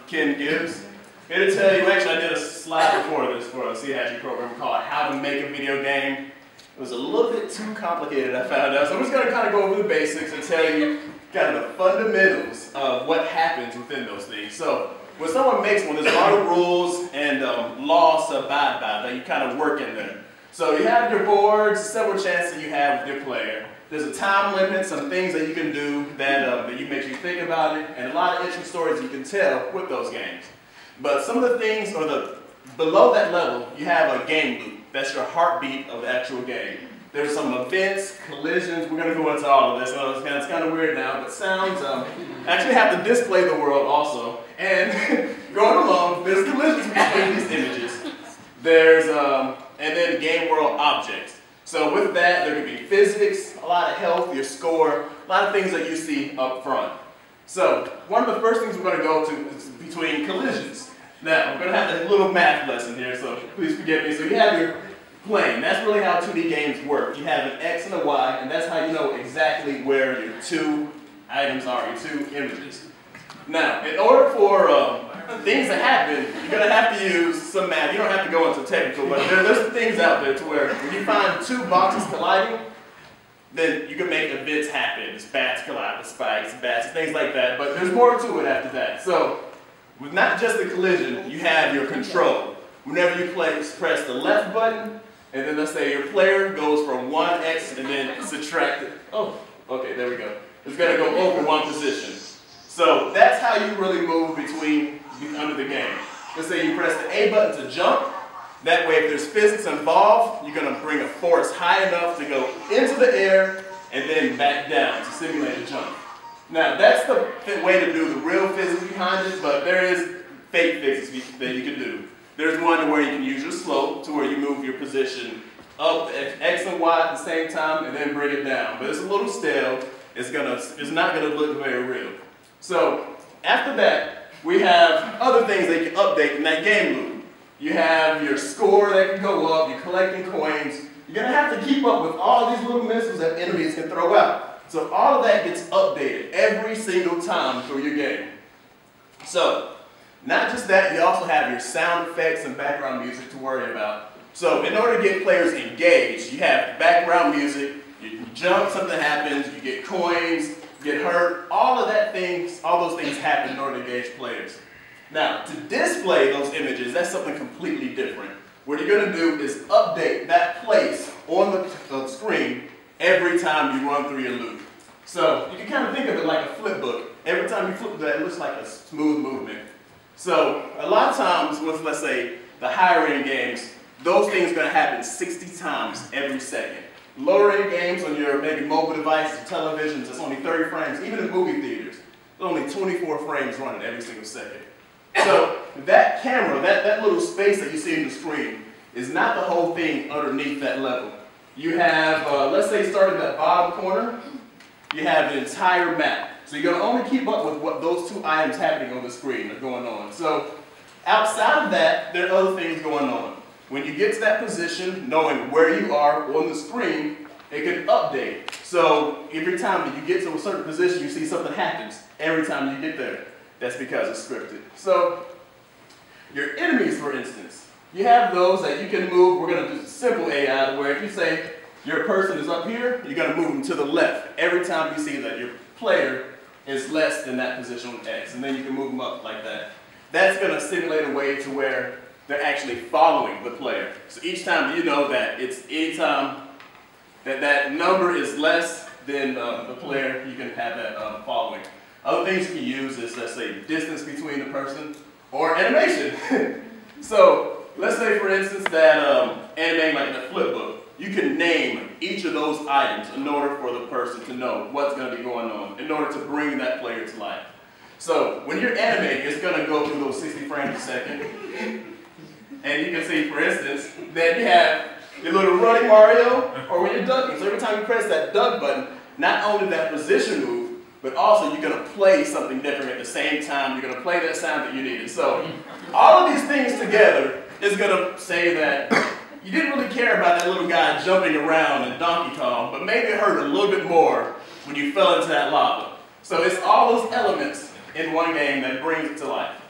Ken Gibbs, here to tell you, actually I did a slide before this for a CHE program called How to Make a Video Game. It was a little bit too complicated, I found out, so I'm just going to kind of go over the basics and tell you kind of the fundamentals of what happens within those things. So when someone makes one, there's a lot of rules and laws to abide by that you kind of work in there. So you have your boards, several chances you have with your player. There's a time limit, some things that you can do that makes you think about it, and a lot of interesting stories you can tell with those games. But some of the things, below that level, you have a game loop. That's your heartbeat of the actual game. There's some events, collisions. We're going to go into all of this. It's kind of weird now, but sounds actually have to display the world also. And going along, there's collisions between these images. There's and then game world objects. So with that, there could be physics, a lot of health, your score, a lot of things that you see up front. So one of the first things we're going to go to is between collisions. Now, we're going to have a little math lesson here, so please forgive me. So you have your plane. That's really how 2D games work. You have an X and a Y, and that's how you know exactly where your two items are, your two images. Now, in order for things to happen, you're going to have to use some math. You don't have to go into technical, but there's some things out there to where when you find two boxes colliding, then you can make events happen. Bats collide with spikes, bats, things like that. But there's more to it after that. So, with not just the collision, you have your control. Whenever you press the left button, and then let's say your player goes from 1x and then subtract it. Oh, okay, there we go. It's going to go over one position. So that's how you really move under the game. Let's say you press the A button to jump. That way, if there's physics involved, you're going to bring a force high enough to go into the air and then back down to simulate a jump. Now, that's the way to do the real physics behind it, but there is fake physics that you can do. There's one where you can use your slope to where you move your position up X and Y at the same time and then bring it down. But it's a little stale. It's not going to look very real. So after that, we have other things that you can update in that game loop. You have your score that can go up. You're collecting coins. You're going to have to keep up with all these little missiles that enemies can throw out. So all of that gets updated every single time through your game. So not just that, you also have your sound effects and background music to worry about. So in order to get players engaged, you have background music, you jump, something happens, you get coins, you get hurt, all those things happen in order to engage players. Now, to display those images, that's something completely different. What you're going to do is update that place on the screen every time you run through your loop. So you can kind of think of it like a flip book. Every time you flip that, it looks like a smooth movement. So a lot of times with, let's say, the higher end games, those things are going to happen 60 times every second. Lower end games on your maybe mobile devices, televisions, it's only 30 frames. Even in movie theaters, there's only 24 frames running every single second. So that camera, that little space that you see in the screen, is not the whole thing underneath that level. You have, let's say, starting at that bottom corner, you have an entire map. So you're going to only keep up with what those two items happening on the screen are going on. So outside of that, there are other things going on. When you get to that position, knowing where you are on the screen, it can update. So every time that you get to a certain position, you see something happens. Every time you get there, that's because it's scripted. So your enemies, for instance, you have those that you can move. We're going to do simple AI where if you say your person is up here, you're going to move them to the left every time you see that your player is less than that position on X, and then you can move them up like that. That's going to simulate a way to where they're actually following the player. So each time you know that it's any time that number is less than the player, you can have that following. Other things you can use is, let's say, distance between the person or animation. So let's say, for instance, that animating like in a flip book. You can name each of those items in order for the person to know what's going to be going on, in order to bring that player to life. So when you're animating, it's going to go through those 60 frames a second. And you can see, for instance, that you have your little running Mario, or when you're ducking. So every time you press that duck button, not only that position move, but also you're going to play something different at the same time. You're going to play that sound that you needed. So all of these things together is going to say that you didn't really care about that little guy jumping around in Donkey Kong, but maybe it hurt a little bit more when you fell into that lava. So it's all those elements in one game that brings it to life.